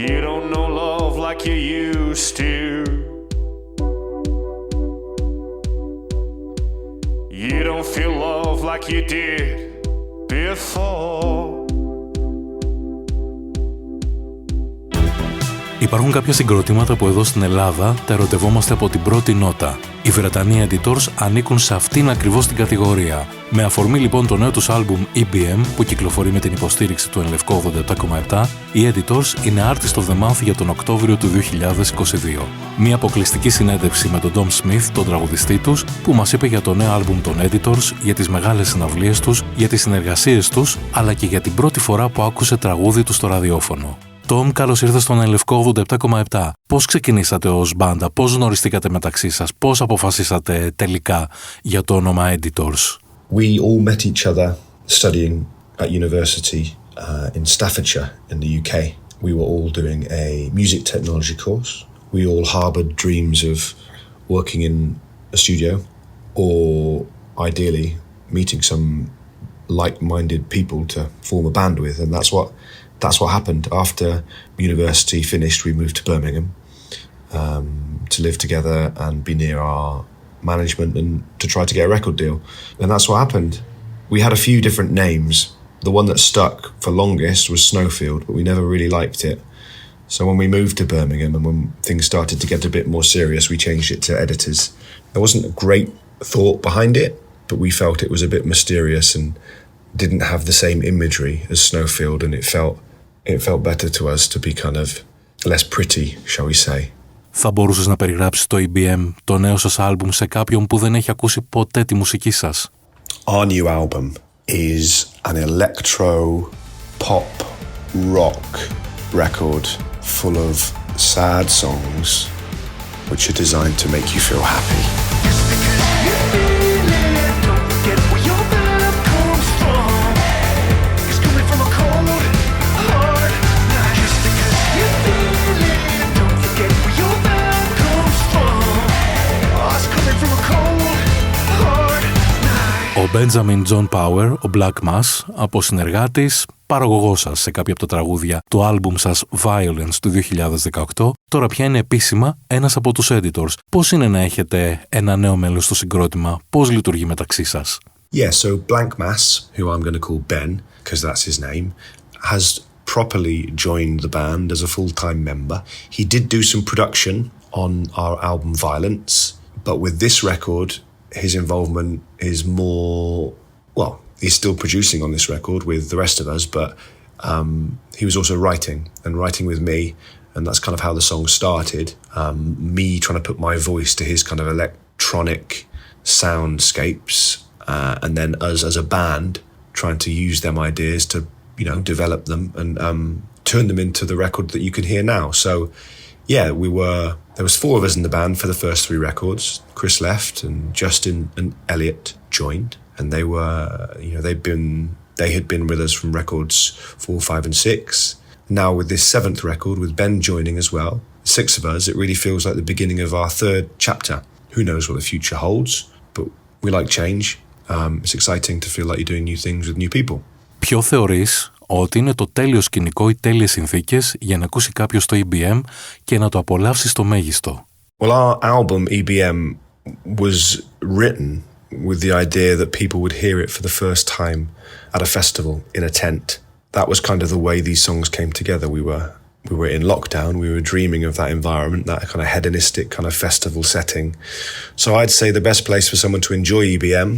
You don't know love like you used to. You don't feel love like you did before. Υπάρχουν κάποια συγκροτήματα που εδώ στην Ελλάδα τα ερωτευόμαστε από την πρώτη νότα. Οι Βρετανοί Editors ανήκουν σε αυτήν ακριβώς την κατηγορία. Με αφορμή λοιπόν το νέο τους άλμπουμ EBM που κυκλοφορεί με την υποστήριξη του En Lefko 87.7, οι Editors είναι Artist of the Month για τον Οκτώβριο του 2022. Μία αποκλειστική συνέντευξη με τον Tom Smith, τον τραγουδιστή τους, που μας είπε για το νέο άλμπουμ των Editors, για τις μεγάλες συναυλίες τους, για τις συνεργασίες τους, αλλά και για την πρώτη φορά που άκουσε τραγούδι του στο ραδιόφωνο. Τόμ, καλώς ήρθες στον En Lefko 87.7. Πώς ξεκινήσατε ως μπάντα, πώς γνωριστήκατε μεταξύ σας, πώς αποφασίσατε τελικά για το όνομα Editors? We all met each other studying at university in Staffordshire in the UK. We were all doing a music technology course. We all harbored dreams of working in a studio or ideally meeting some like-minded people to form a band with, and that's what happened. After university finished, we moved to Birmingham to live together and be near our management and to try to get a record deal. And that's what happened. We had a few different names. The one that stuck for longest was Snowfield, but we never really liked it. So when we moved to Birmingham and when things started to get a bit more serious, we changed it to Editors. There wasn't a great thought behind it, but we felt it was a bit mysterious and didn't have the same imagery as Snowfield, and it felt better to us to be kind of less pretty, shall we say. Θα μπορούσες να περιγράψεις το EBM, το νέο σας άλμπουμ, σε κάποιον που δεν έχει ακούσει ποτέ τη μουσική σας? Our new album is an electro pop rock record full of sad songs which are designed to make you feel happy. Ο Benjamin John Power, ο Black Mass, από συνεργάτης, παραγωγός σας σε κάποια από τα τραγούδια του άλμπουμ σας Violence του 2018, τώρα πια είναι επίσημα ένας από τους Editors. Πώς είναι να έχετε ένα νέο μέλος στο συγκρότημα, πώς λειτουργεί μεταξύ σας? Yeah, so Blank Mass, who I'm going to call Ben, because that's his name, has properly joined the band as a full-time member. He did do some production on our album Violence, but with this record, his involvement is more, well, he's still producing on this record with the rest of us, but he was also writing with me, and that's kind of how the song started. Me trying to put my voice to his kind of electronic soundscapes, and then us as a band trying to use them ideas to, you know, develop them and turn them into the record that you can hear now. So yeah, there was 4 of us in the band for the first 3 records. Chris left and Justin and Elliot joined, and they were, you know, they had been with us from records 4, 5 and 6. Now with this 7th record, with Ben joining as well, 6 of us, it really feels like the beginning of our 3rd chapter. Who knows what the future holds, but we like change. It's exciting to feel like you're doing new things with new people. Ποιο θεωρείς ότι είναι το τέλειο σκηνικό ή τέλειες συνθήκες για να ακούσει κάποιος το EBM και να το απολαύσει στο μέγιστο? Well, our album EBM was written with the idea that people would hear it for the first time at a festival in a tent. That was kind of the way these songs came together. We were in lockdown. We were dreaming of that environment, that kind of hedonistic kind of festival setting. So I'd say the best place for someone to enjoy EBM,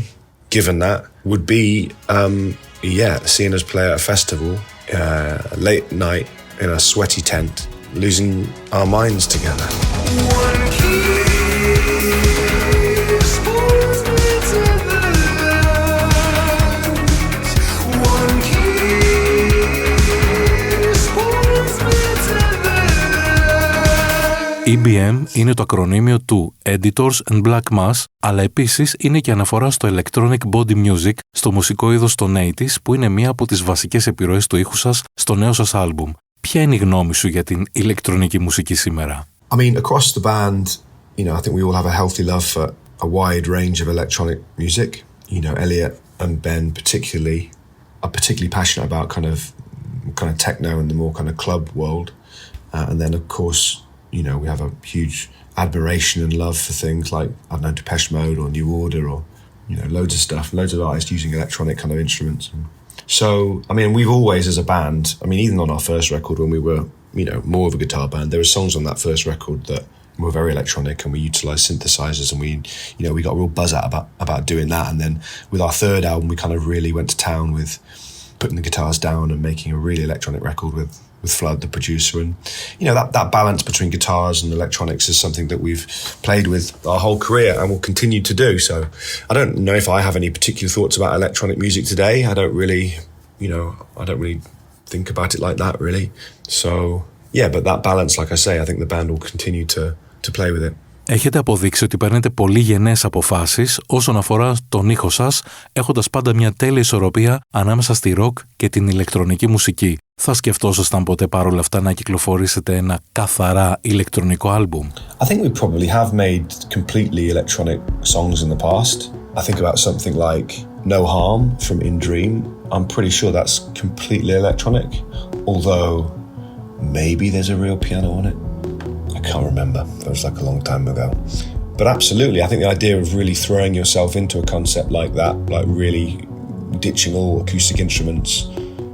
given that, would be seeing us play at a festival late at night in a sweaty tent, losing our minds together. EBM είναι το ακρονίμιο του Editors and Black Mass, αλλά επίσης είναι και αναφορά στο Electronic Body Music, στο μουσικό είδος των 80s, που είναι μία από τις βασικές επιρροές του ήχου σας στο νέο σας άλμπουμ. Ποια είναι η γνώμη σου για την ηλεκτρονική μουσική σήμερα? I mean, across the band, you know, I think we all have a healthy love for a wide range of electronic music. You know, Elliot and Ben are particularly passionate about kind of techno and the more kind of club world. And then, of course, you know, we have a huge admiration and love for things like, I don't know, Depeche Mode or New Order or, you know, loads of stuff, loads of artists using electronic kind of instruments. And so, I mean, we've always, as a band, I mean, even on our first record when we were, you know, more of a guitar band, there were songs on that first record that were very electronic, and we utilised synthesizers, and we, you know, we got a real buzz out about doing that. And then with our third album, we kind of really went to town with putting the guitars down and making a really electronic record with Flood, the producer. And, you know, that balance between guitars and electronics is something that we've played with our whole career and will continue to do. So I don't know if I have any particular thoughts about electronic music today. I don't really think about it like that, really. So, yeah, but that balance, like I say, I think the band will continue to play with it. Έχετε αποδείξει ότι παίρνετε πολύ γενναίες αποφάσεις όσον αφορά τον ήχο σας, έχοντας πάντα μια τέλεια ισορροπία ανάμεσα στη ροκ και την ηλεκτρονική μουσική. Θα σκεφτόσασταν ποτέ παρόλα αυτά να κυκλοφορήσετε ένα καθαρά ηλεκτρονικό άλμπουμ? I think we probably have made completely electronic songs in the past. I think about something like No Harm from In Dream. I'm pretty sure that's completely electronic, although maybe there's a real piano on it. I can't remember. That was like a long time ago. But absolutely, I think the idea of really throwing yourself into a concept like that, like really ditching all acoustic instruments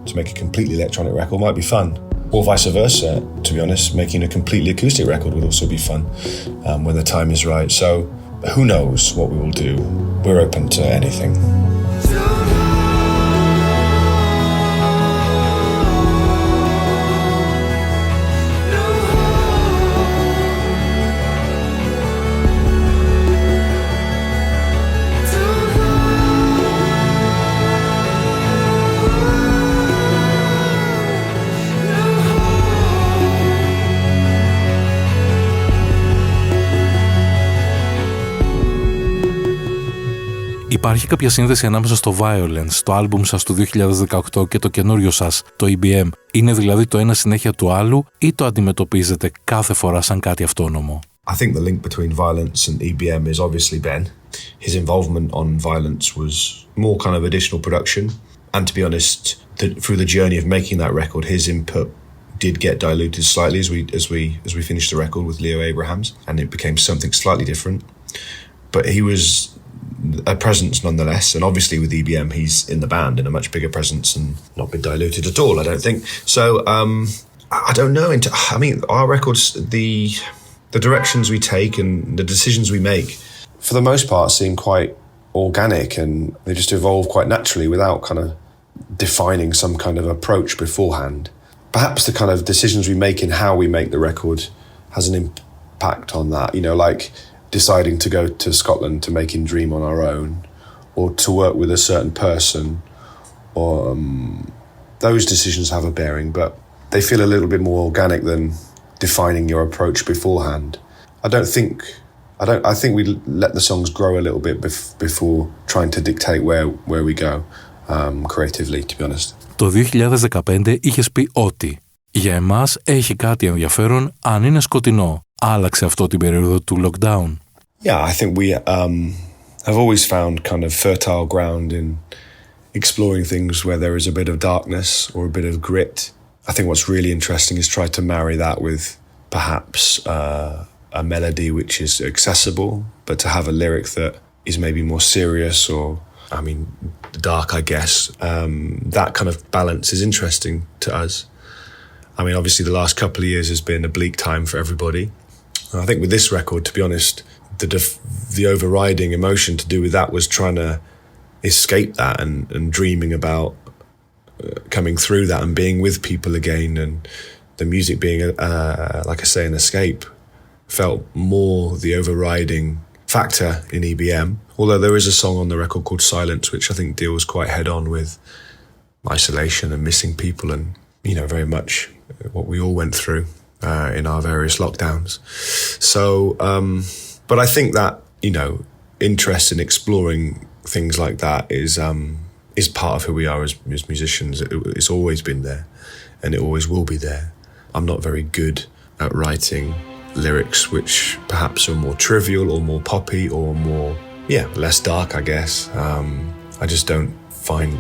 to make a completely electronic record might be fun. Or vice versa, to be honest, making a completely acoustic record would also be fun when the time is right. So who knows what we will do. We're open to anything. Υπάρχει κάποια σύνδεση ανάμεσα στο Violence, το άλμπουμ σας του 2018 και το καινούριο σας, το EBM? Είναι δηλαδή το ένα συνέχεια του άλλου ή το αντιμετωπίζετε κάθε φορά σαν κάτι αυτόνομο? I think the link between Violence and EBM is obviously Ben. His involvement on Violence was more kind of additional production. And to be honest, through the journey of making that record, his input did get diluted slightly as we finished the record with Leo Abrahams, and it became something slightly different. But he was a presence nonetheless, and obviously with EBM he's in the band in a much bigger presence and not been diluted at all, I don't think. So I don't know. I mean, our records, the directions we take and the decisions we make, for the most part, seem quite organic, and they just evolve quite naturally without kind of defining some kind of approach beforehand. Perhaps the kind of decisions we make in how we make the record has an impact on that, you know, like deciding to go to Scotland to make In Dream on our own, or to work with a certain person, or those decisions have a bearing, but they feel a little bit more organic than defining your approach beforehand. I think we let the songs grow a little bit before trying to dictate where we go creatively, to be honest. Το 2015 είχες πει ότι για εμάς έχει κάτι ενδιαφέρον αν είναι σκοτεινό. Άλλαξε αυτό την περίοδο του lockdown? Yeah, I think we have always found kind of fertile ground in exploring things where there is a bit of darkness or a bit of grit. I think what's really interesting is try to marry that with perhaps a melody which is accessible, but to have a lyric that is maybe more serious or, I mean, dark, I guess. That kind of balance is interesting to us. I mean, obviously the last couple of years has been a bleak time for everybody. I think with this record, to be honest, the overriding emotion to do with that was trying to escape that and dreaming about coming through that and being with people again, and the music being, like I say, an escape felt more the overriding factor in EBM. Although there is a song on the record called Silence, which I think deals quite head on with isolation and missing people, and, you know, very much what we all went through in our various lockdowns. So, but I think that, you know, interest in exploring things like that is part of who we are as musicians. It's always been there, and it always will be there. I'm not very good at writing lyrics which perhaps are more trivial or more poppy or more, less dark, I guess. I just don't find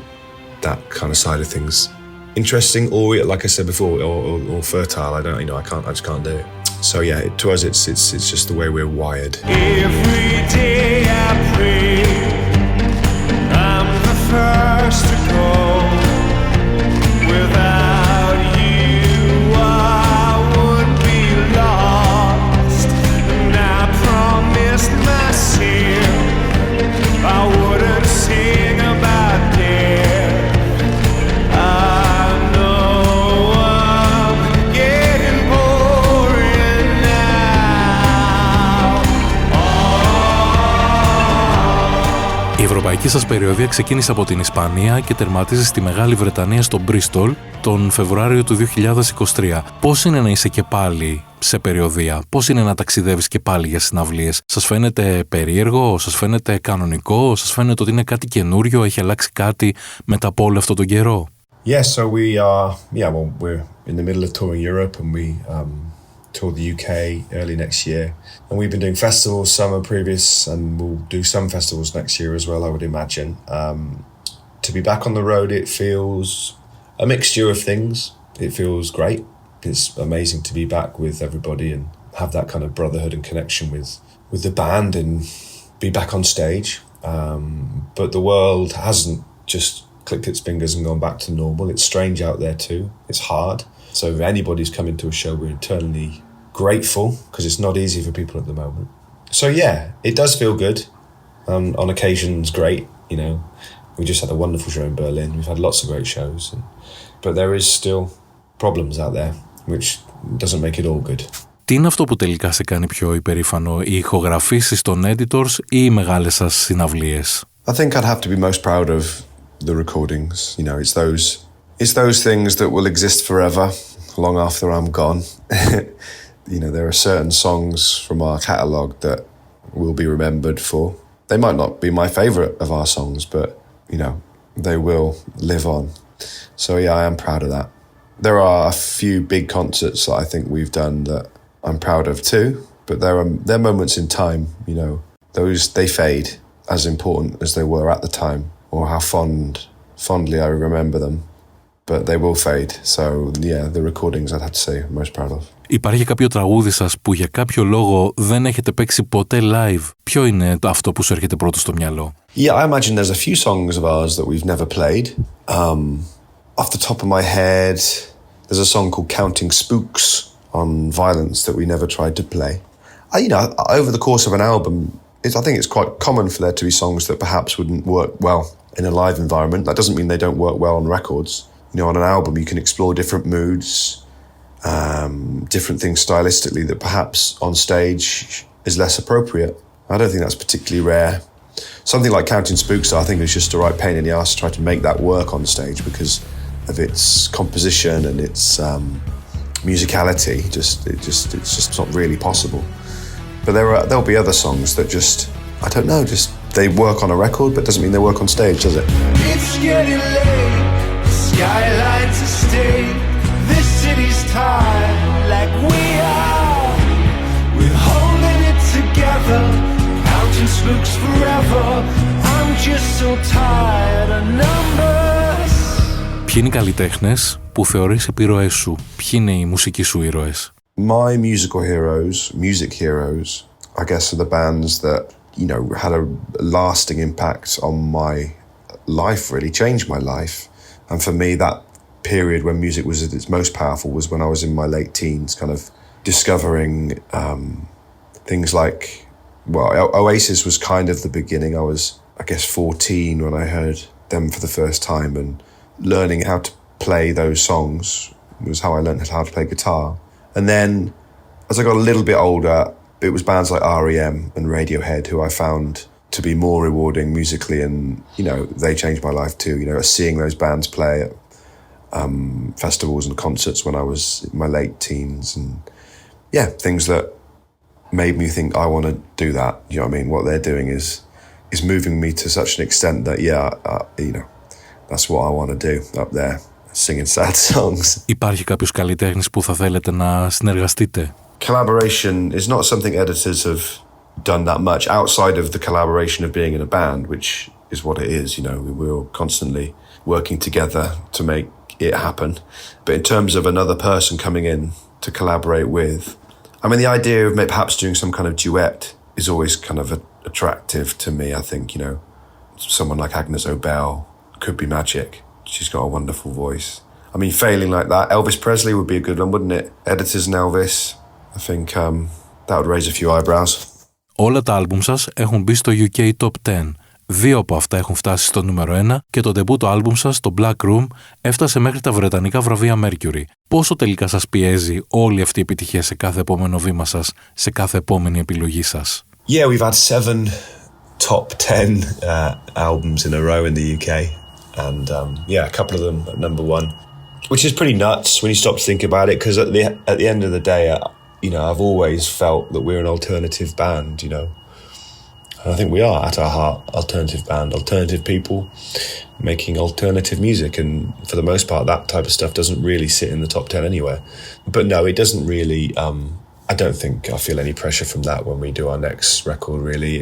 that kind of side of things interesting, or like I said before, or fertile. I don't, I just can't do it. So yeah, to us, it's just the way we're wired. Every day I pray, I'm the first to go. Without you, I would be lost. And I promised myself I wouldn't sing about death. I know I'm getting boring now. Η ευρωπαϊκή σας περιοδεία ξεκίνησε από την Ισπανία και τερματίζει στη Μεγάλη Βρετανία στο Μπρίστολ τον Φεβρουάριο του 2023. Πώς είναι να είσαι και πάλι σε περιοδεία, πώς είναι να ταξιδεύεις και πάλι για συναυλίες? Σας φαίνεται περίεργο, σας φαίνεται κανονικό, σας φαίνεται ότι είναι κάτι καινούριο, έχει αλλάξει κάτι μετά από όλο αυτόν τον καιρό? Yeah, so we're in the middle of touring Europe, and we tour the UK early next year. And we've been doing festivals, some are previous, and we'll do some festivals next year as well, I would imagine. To be back on the road, it feels a mixture of things. It feels great. It's amazing to be back with everybody and have that kind of brotherhood and connection with the band and be back on stage. But the world hasn't just clicked its fingers and gone back to normal. It's strange out there too. It's hard. So if anybody's coming to a show, we're eternally grateful, because it's not easy for people at the moment. So yeah, it does feel good. On occasions, great. We just had a wonderful show in Berlin. We've had lots of great shows, but there is still problems out there, which doesn't make it all good. Τι είναι αυτό που τελικά σε κάνει πιο υπερήφανο, οι ηχογραφήσεις των editors ή οι μεγάλες σας συναυλίες? I think I'd have to be most proud of the recordings. It's those things that will exist forever, long after I'm gone. There are certain songs from our catalogue that will be remembered for. They might not be my favourite of our songs, but, they will live on. So yeah, I am proud of that. There are a few big concerts that I think we've done that I'm proud of too, but there are moments in time, those, they fade as important as they were at the time, or how fondly I remember them. But they will fade. So yeah, the recordings I'd have to say I'm most proud of. Υπάρχει κάποιο τραγούδι σας που για κάποιο λόγο δεν έχετε παίξει ποτέ live? Ποιο είναι αυτό που σου έρχεται πρώτο στο μυαλό? Yeah, I imagine there's a few songs of ours that we've never played. Off the top of my head, there's a song called Counting Spooks on Violence that we never tried to play. Over the course of an album, I think it's quite common for there to be songs that perhaps wouldn't work well in a live environment. That doesn't mean they don't work well on records. On an album you can explore different moods, different things stylistically that perhaps on stage is less appropriate. I don't think that's particularly rare. Something like Counting Spooks, I think, is just a right pain in the ass to try to make that work on stage because of its composition and its musicality. It's just not really possible. But there'll be other songs that just, I don't know, just they work on a record, but doesn't mean they work on stage, does it? It's getting late. Skylines are state. This city's tired like we are. We're holding it together, counting spooks forever. I'm just so tired of numbers. Ποιοι είναι οι καλλιτέχνες που θεωρείς επιρροές σου? Ποιοι είναι οι μουσικοί σου ήρωες? My music heroes, I guess, are the bands that, had a lasting impact on my life, really changed my life. And for me, that period when music was at its most powerful was when I was in my late teens, kind of discovering things like, Oasis was kind of the beginning. I was, I guess, 14 when I heard them for the first time, and learning how to play those songs was how I learned how to play guitar. And then as I got a little bit older, it was bands like R.E.M. and Radiohead who I found to be more rewarding musically, and they changed my life too. Seeing those bands play at festivals and concerts when I was in my late teens, and things that made me think I want to do that. You know what I mean? What they're doing is moving me to such an extent that that's what I want to do up there, singing sad songs. Υπάρχει κάποιος καλλιτέχνης που θα θέλετε να συνεργαστείτε? Collaboration is not something editors have done that much outside of the collaboration of being in a band, which is what it is. We're constantly working together to make it happen. But in terms of another person coming in to collaborate with, I mean, the idea of perhaps doing some kind of duet is always kind of attractive to me. I think, you know, someone like Agnes Obel could be magic. She's got a wonderful voice. I mean, failing like that, Elvis Presley would be a good one, wouldn't it? Editors and Elvis. I think that would raise a few eyebrows. Όλα τα άλμπουμ σας έχουν μπει στο UK Top 10. 2 από αυτά έχουν φτάσει στο νούμερο 1 και το ντεμπούτο άλμπουμ σας, το Black Room, έφτασε μέχρι τα βρετανικά βραβεία Mercury. Πόσο τελικά σας πιέζει όλη αυτή η επιτυχία σε κάθε επόμενο βήμα σας, σε κάθε επόμενη επιλογή σας? Yeah, we've had 7 top 10 albums in a row in the UK. And yeah, a couple of them at number 1. Which is pretty nuts when you stop to think about it, because at the end of the day, you know, I've always felt that we're an alternative band, you know. And I think we are, at our heart, alternative band, alternative people making alternative music. And for the most part, that type of stuff doesn't really sit in the top 10 anywhere. But no, it doesn't really, I don't think I feel any pressure from that when we do our next record, really.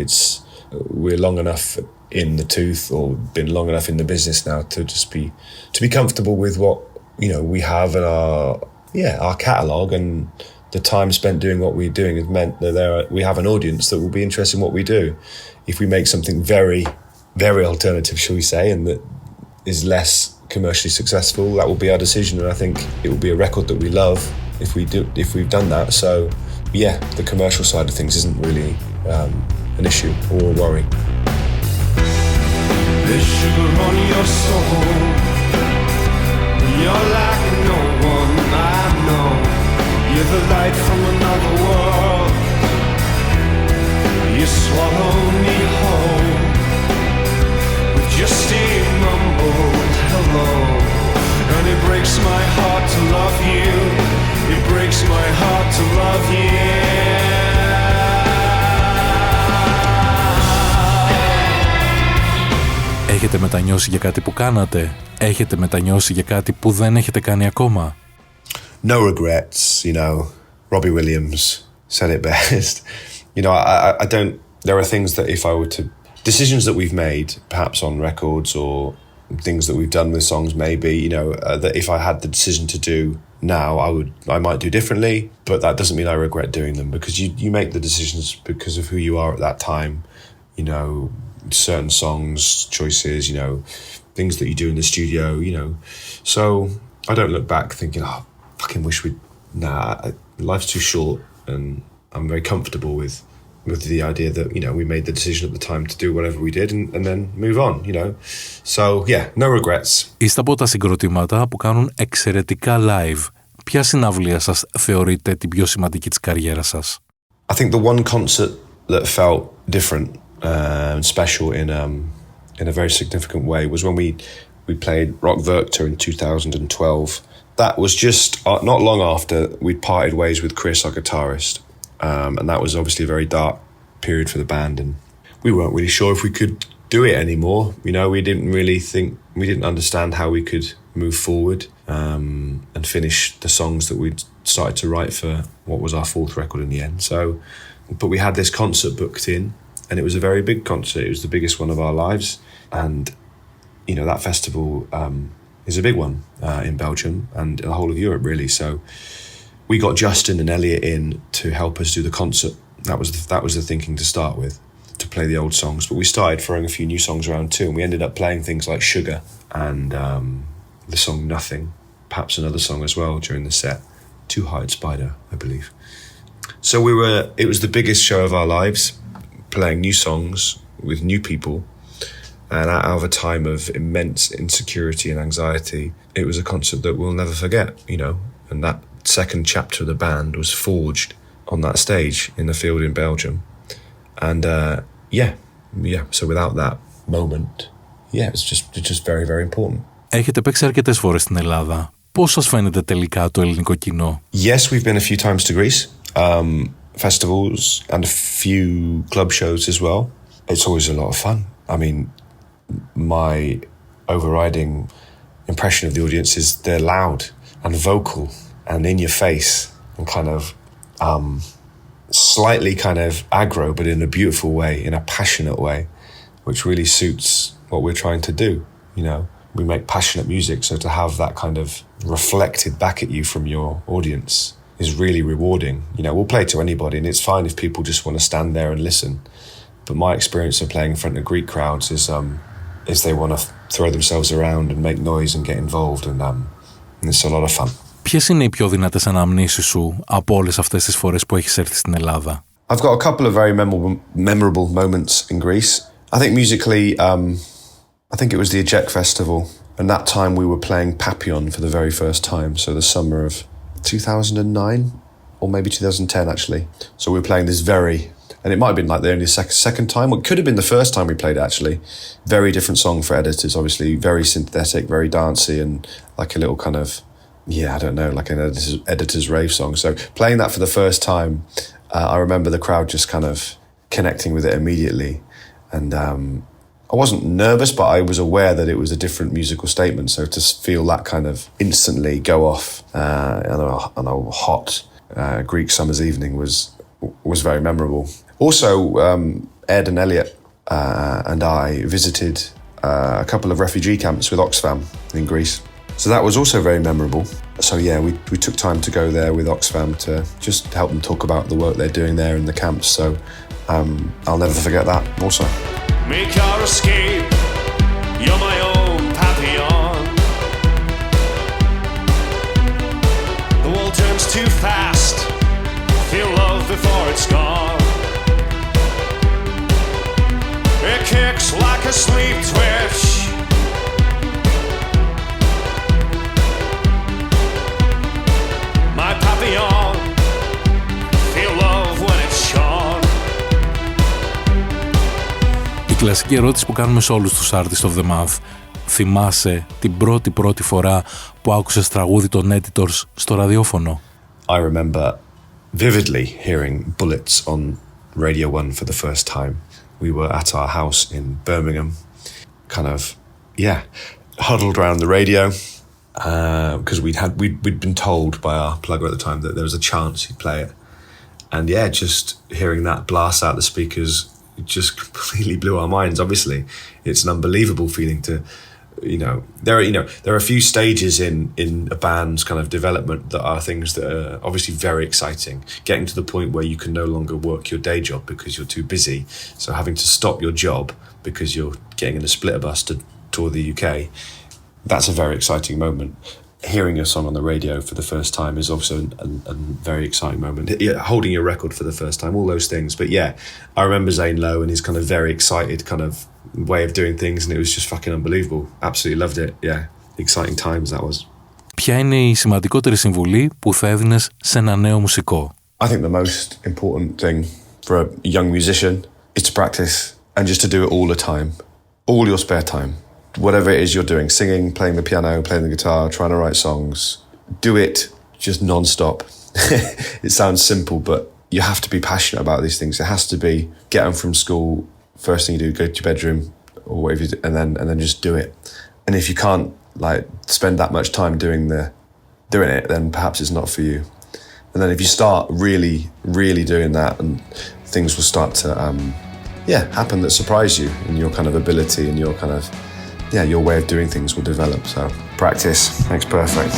We're long enough in the tooth, or been long enough in the business now to just be comfortable with what, you know, we have in our catalogue, and the time spent doing what we're doing has meant that we have an audience that will be interested in what we do. If we make something very, very alternative, shall we say, and that is less commercially successful, that will be our decision, and I think it will be a record that we love if we've done that. So yeah, the commercial side of things isn't really an issue or a worry. There's sugar on your soul. You're like no one I know. You're the light from another world. You swallow me whole with just a mumbled hello. And it breaks my heart to love you. It breaks my heart to love you. Έχετε μετανιώσει για κάτι που κάνατε? Έχετε μετανιώσει για κάτι που δεν έχετε κάνει ακόμα? No regrets, you know. Robbie Williams said it best. You know, I don't, there are things that if I were to, decisions that we've made, perhaps on records or things that we've done with songs maybe, you know, that if I had the decision to do now, I might do differently, but that doesn't mean I regret doing them, because you make the decisions because of who you are at that time, you know, certain songs, choices, you know, things that you do in the studio, you know. So I don't look back thinking, oh, fucking wish we'd, life's too short, and I'm very comfortable with the idea that, you know, we made the decision at the time to do whatever we did and then move on, you know. So yeah, no regrets. Είστε από τα συγκροτήματα που κάνουν εξαιρετικά live. Ποια συναυλία σας θεωρείτε την πιο σημαντική της καριέρας σας? I think the one concert that felt different and special in a very significant way was when we played Rock Werchter in 2012. That was just not long after we'd parted ways with Chris, our guitarist. And that was obviously a very dark period for the band, and we weren't really sure if we could do it anymore. You know, we didn't understand how we could move forward and finish the songs that we'd started to write for what was our 4th record in the end. So, but we had this concert booked in, and it was a very big concert. It was the biggest one of our lives, and you know, that festival is a big one in Belgium and the whole of Europe, really. So we got Justin and Elliot in to help us do the concert. That was the thinking to start with, to play the old songs. But we started throwing a few new songs around too, and we ended up playing things like Sugar and the song Nothing, perhaps another song as well during the set, Two-Eyed Spider, I believe. So it was the biggest show of our lives, playing new songs with new people. And out of a time of immense insecurity and anxiety, it was a concert that we'll never forget, you know. And that second chapter of the band was forged on that stage in the field in Belgium. And yeah. So without that moment, it's just very, very important. Έχετε παίξει αρκετές φορές στην Ελλάδα. Πώς σας φαίνεται τελικά το ελληνικό κοινό? Yes, we've been a few times to Greece, festivals and a few club shows as well. It's always a lot of fun. I mean, my overriding impression of the audience is they're loud and vocal and in your face and kind of slightly kind of aggro, but in a beautiful way, in a passionate way, which really suits what we're trying to do, you know. we make passionate music, so to have that kind of reflected back at you from your audience is really rewarding. You know, we'll play to anybody, and it's fine if people just want to stand there and listen. But my experience of playing in front of Greek crowds is they want to throw themselves around and make noise and get involved, and it's a lot of fun. Ποιες είναι οι πιο δυνατές αναμνήσεις σου από όλες αυτές τις φορές που έχεις έρθει στην Ελλάδα? I've got a couple of very memorable moments in Greece. I think musically, I think it was the Eject Festival, and that time we were playing Papillon for the very first time, so the summer of 2009, or maybe 2010 actually. So we were playing this and it might have been like the only second time, or it could have been the first time we played it actually. Very different song for Editors, obviously, very synthetic, very dancey, and like a little kind of, I don't know, like an editor's rave song. So playing that for the first time, I remember the crowd just kind of connecting with it immediately. And I wasn't nervous, but I was aware that it was a different musical statement. So to feel that kind of instantly go off on a hot Greek summer's evening was very memorable. Also, Ed and Elliot and I visited a couple of refugee camps with Oxfam in Greece. So that was also very memorable. So yeah, we took time to go there with Oxfam to just help them talk about the work they're doing there in the camps. So I'll never forget that also. Make your escape, you're my own Papillon. The world turns too fast, feel love before it's gone. It kicks like a sleep twitch. My Papillon, feel love when it's shone. Η κλασική ερώτηση που κάνουμε σε όλους τους Artist of the Month. Θυμάσαι την πρώτη φορά που άκουσες τραγούδι των Editors στο ραδιόφωνο? I remember vividly hearing Bullets on Radio 1 for the first time. We were at our house in Birmingham, kind of, huddled around the radio, because we'd been told by our plugger at the time that there was a chance he'd play it. And just hearing that blast out the speakers, it just completely blew our minds. Obviously, it's an unbelievable feeling to, there are a few stages in a band's kind of development that are things that are obviously very exciting. Getting to the point where you can no longer work your day job because you're too busy. So having to stop your job because you're getting in a splitter bus to tour the UK, that's a very exciting moment. Hearing your song on the radio for the first time is also a very exciting moment. Holding your record for the first time, all those things. But I remember Zane Lowe and his kind of very excited kind of way of doing things, and it was just fucking unbelievable. Absolutely loved it. Exciting times that was. Ποια είναι η σημαντικότερη συμβουλή που θα έδινες σε ένα νέο μουσικό? I think the most important thing for a young musician is to practice and just to do it all the time. All your spare time. Whatever it is you're doing, singing, playing the piano, playing the guitar, trying to write songs, do it just non-stop. It sounds simple, but you have to be passionate about these things. It has to be get home from school, first thing you do, go to your bedroom or whatever you do, and then just do it. And if you can't spend that much time doing it, then perhaps it's not for you. And then if you start really, really doing that, and things will start to happen that surprise you, and your kind of ability and your kind of your way of doing things will develop. So practice makes perfect.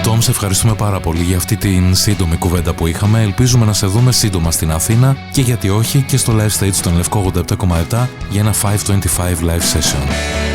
Τόμ, σε ευχαριστούμε πάρα πολύ για αυτή την σύντομη κουβέντα που είχαμε. Ελπίζουμε να σε δούμε σύντομα στην Αθήνα και γιατί όχι και στο live stage των Lefko 87.7 για ένα 525 live session.